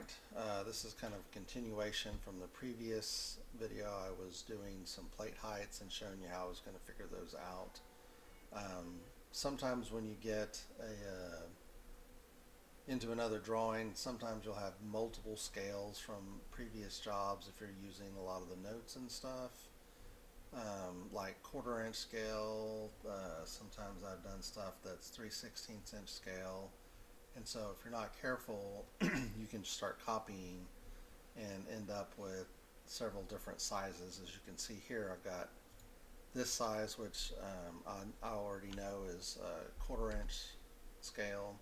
Alright, this is kind of continuation from the previous video. I was doing some plate heights and showing you how I was going to figure those out. Sometimes when you get into another drawing, sometimes you'll have multiple scales from previous jobs if you're using a lot of the notes and stuff. Like 1/4 inch scale, sometimes I've done stuff that's 3/16 inch scale. And so if you're not careful, you can start copying and end up with several different sizes. As you can see here, I've got this size, which I already know is 1/4 inch scale.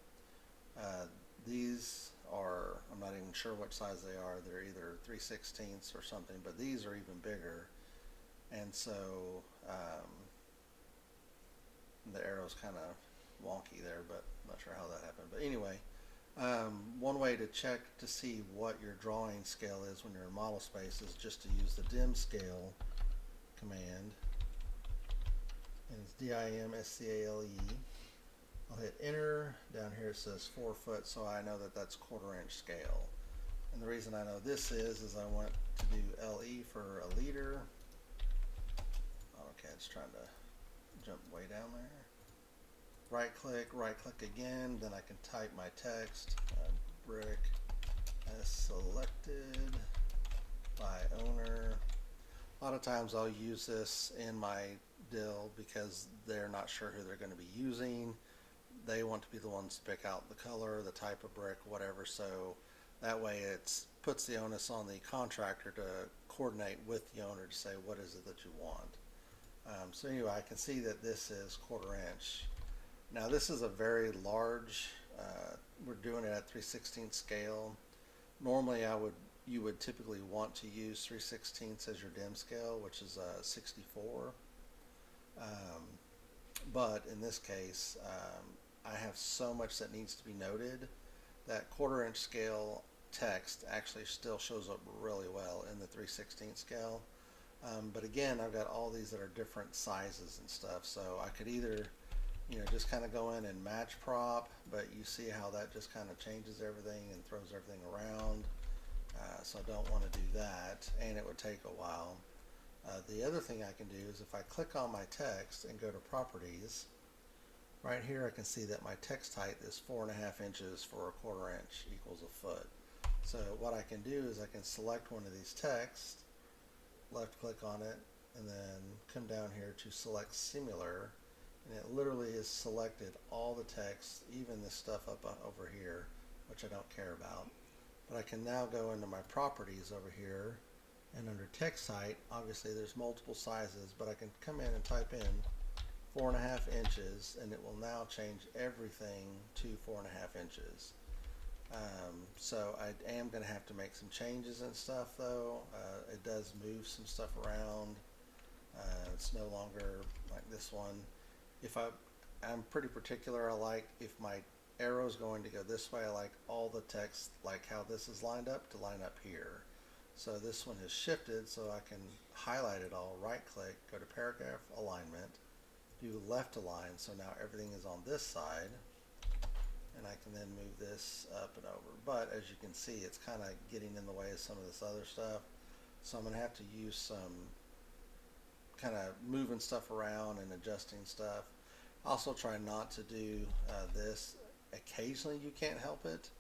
These are, I'm not even sure what size they are. They're either 3/16 or something, but these are even bigger. And so the arrow's kind of wonky there, but I'm not sure how that happened. But anyway, one way to check to see what your drawing scale is when you're in model space is just to use the Dimscale command. And it's Dimscale. I'll hit enter. Down here it says 4 foot, so I know that that's 1/4 inch scale. And the reason I know this is I want to do LE for a liter. Okay, it's trying to jump way down there. Right click again, then I can type my text. Brick as selected by owner. A lot of times I'll use this in my deal because they're not sure who they're going to be using. They want to be the ones to pick out the color, the type of brick, whatever, so that way it puts the onus on the contractor to coordinate with the owner to say what is it that you want. So anyway, I can see that this is 1/4 inch. Now this is a very large, we're doing it at 3/16 scale. Normally you would typically want to use 3/16 as your dim scale, which is 64. But in this case, I have so much that needs to be noted that 1/4 inch scale text actually still shows up really well in the 3/16 scale. But again, I've got all these that are different sizes and stuff, so I could either just kind of go in and match prop, but you see how that just kind of changes everything and throws everything around. So I don't want to do that, and it would take a while. The other thing I can do is if I click on my text and go to properties, right here I can see that my text height is 4.5 inches for a 1/4 inch equals a foot. So what I can do is I can select one of these texts, left click on it, and then come down here to select similar, and it literally is selected all the text, even this stuff up over here, which I don't care about. But I can now go into my properties over here, and under text height, obviously there's multiple sizes, but I can come in and type in 4.5 inches, and it will now change everything to 4.5 inches. So I am going to have to make some changes and stuff though. It does move some stuff around. It's no longer like this one. I'm pretty particular. I like if my arrow is going to go this way, I like all the text, like how this is lined up, to line up here. So this one has shifted, so I can highlight it all, right click, go to paragraph alignment, do left align, so now everything is on this side, and I can then move this up and over. But as you can see, it's kind of getting in the way of some of this other stuff, so I'm going to have to use some kind of moving stuff around and adjusting stuff. Also try not to do this. Occasionally you can't help it,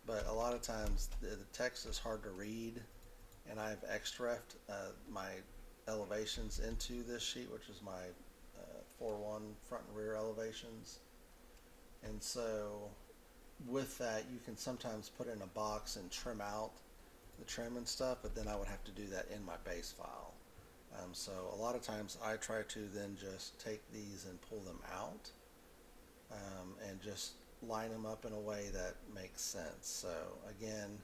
but a lot of times the text is hard to read, and I've extracted my elevations into this sheet, which is my 4:1 front and rear elevations. And so with that, you can sometimes put in a box and trim out the trim and stuff, but then I would have to do that in my base file. So a lot of times I try to then just take these and pull them out, and just line them up in a way that makes sense. So again,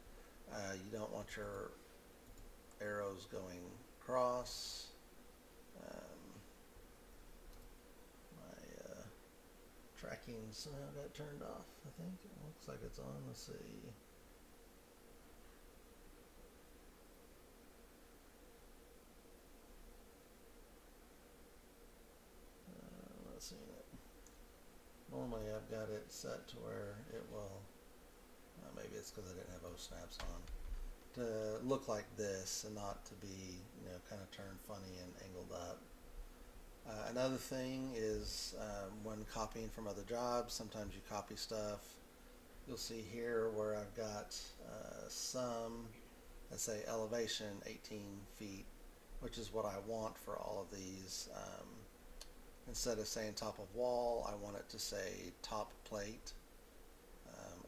you don't want your arrows going across. My tracking somehow got turned off, I think. It looks like it's on. Let's see. Let's see. Normally I've got it set to where it will, maybe it's because I didn't have O snaps on, to look like this and not to be, kind of turned funny and angled up. Another thing is when copying from other jobs, sometimes you copy stuff. You'll see here where I've got some, let's say elevation 18 feet, which is what I want for all of these. Instead of saying top of wall, I want it to say top plate,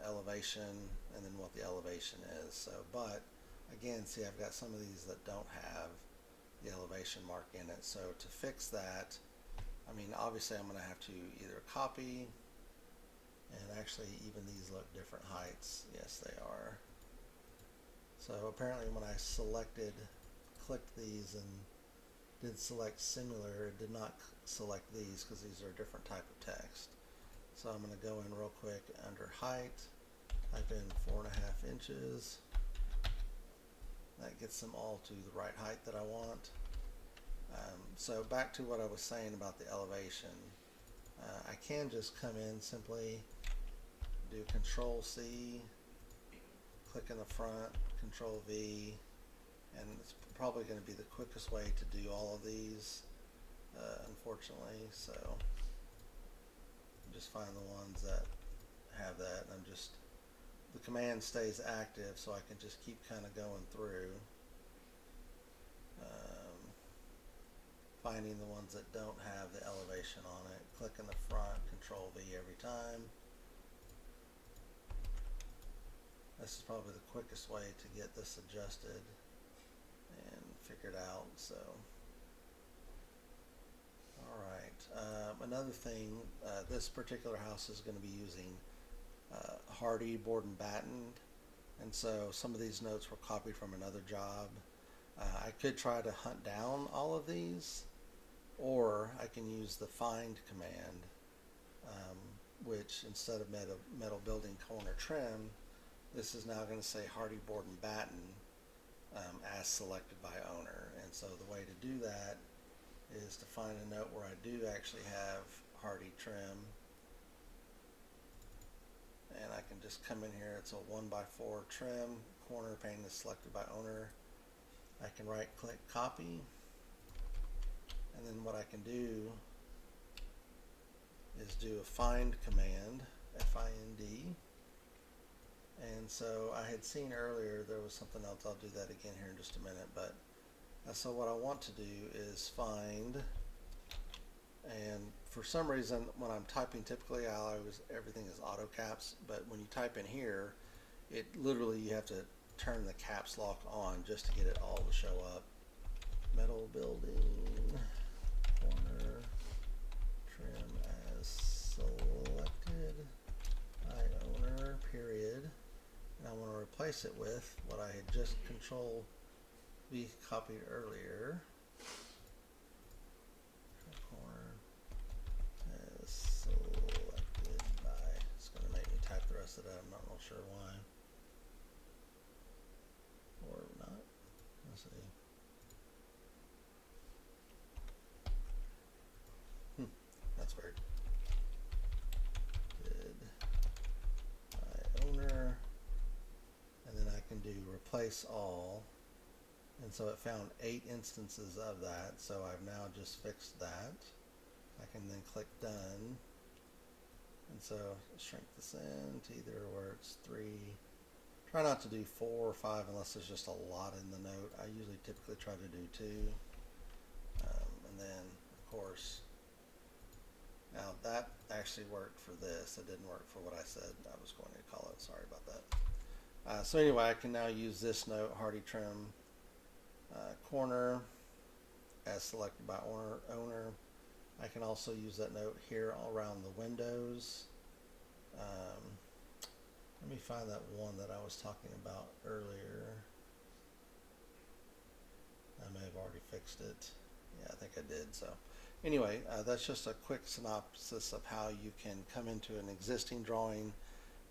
elevation, and then what the elevation is. So, but again, see, I've got some of these that don't have the elevation mark in it. So to fix that, I mean, obviously I'm going to have to either copy, and actually even these look different heights. Yes, they are. So apparently when I clicked these and did select similar, it did not select these because these are a different type of text. So I'm going to go in real quick under height, type in 4.5 inches. That gets them all to the right height that I want. So back to what I was saying about the elevation. I can just come in simply, do Control C, click in the front, Control V, and it's probably going to be the quickest way to do all of these, unfortunately. So just find the ones that have that, and the command stays active, so I can just keep kind of going through, finding the ones that don't have the elevation on it. Click in the front, Control V every time. This is probably the quickest way to get this adjusted and figured out. So, alright, another thing, this particular house is going to be using Hardy board and battened, and so some of these notes were copied from another job. I could try to hunt down all of these, or I can use the find command, which instead of metal building corner trim, this is now going to say Hardy board and batten as selected by owner. And so the way to do that is to find a note where I do actually have Hardy trim, and I can just come in here. It's a 1x4 trim, corner pane is selected by owner. I can right click copy, and then what I can do is do a find command, F-I-N-D. And so I had seen earlier there was something else. I'll do that again here in just a minute. But so what I want to do is find, and for some reason when I'm typing, typically everything is auto caps, but when you type in here, it literally, you have to turn the caps lock on just to get it all to show up. Metal building corner trim as selected by owner, period. And I want to replace it with what I had just Control V copied earlier. Corner as selected by. It's going to make me type the rest of that. I'm not real sure why. Or not. Let's see. That's weird. Did by owner, and then I can do replace all, and so it found 8 instances of that. So I've now just fixed that. I can then click done, and so shrink this in to either where it's 3. Try not to do 4 or 5 unless there's just a lot in the note. I usually typically try to do 2, and then of course. Now that actually worked for this. It didn't work for what I said I was going to call it. Sorry about that. So anyway, I can now use this note, Hardy trim corner as selected by owner. I can also use that note here all around the windows. Let me find that one that I was talking about earlier. I may have already fixed it. Yeah, I think I did. So anyway, that's just a quick synopsis of how you can come into an existing drawing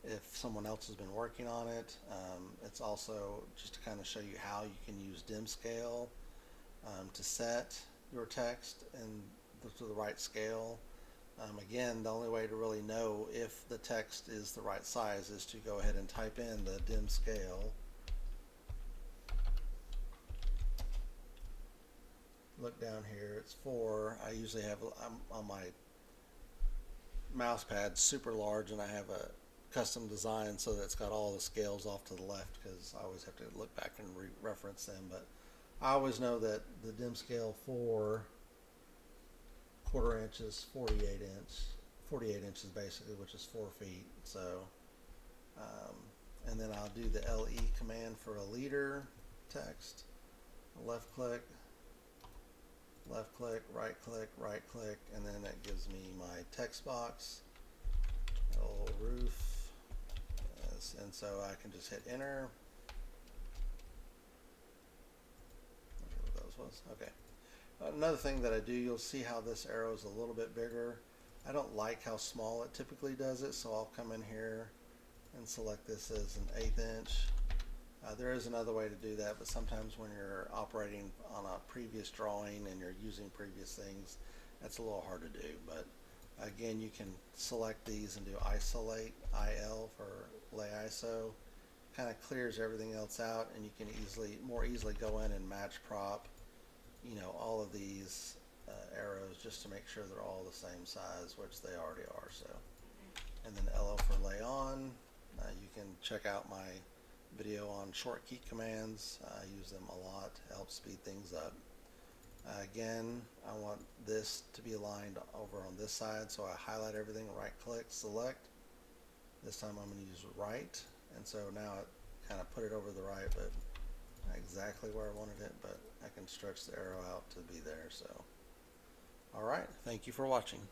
if someone else has been working on it. It's also just to kind of show you how you can use Dimscale to set your text and to the right scale. Again, the only way to really know if the text is the right size is to go ahead and type in the Dimscale. Look down here, it's 4. I usually have on my mouse pad super large, and I have a custom design so that it's got all the scales off to the left because I always have to look back and reference them. But I always know that the Dimscale 4 1/4 inch is 48 inches basically, which is 4 feet. So, and then I'll do the LE command for a liter text. Left click, right click, and then that gives me my text box, a little roof, yes, and so I can just hit enter. What those was, okay. Another thing that I do, you'll see how this arrow is a little bit bigger. I don't like how small it typically does it, so I'll come in here and select this as an 1/8 inch. There is another way to do that, but sometimes when you're operating on a previous drawing and you're using previous things, that's a little hard to do. But again, you can select these and do isolate, IL for lay ISO. Kind of clears everything else out, and you can more easily go in and match prop, you know, all of these arrows just to make sure they're all the same size, which they already are. So, and then LL for lay on. You can check out my video on short key commands. I use them a lot to help speed things up. Again, I want this to be aligned over on this side, so I highlight everything, right click, select. This time I'm going to use right, and so now it kind of put it over the right, but not exactly where I wanted it, but I can stretch the arrow out to be there. So, alright, thank you for watching.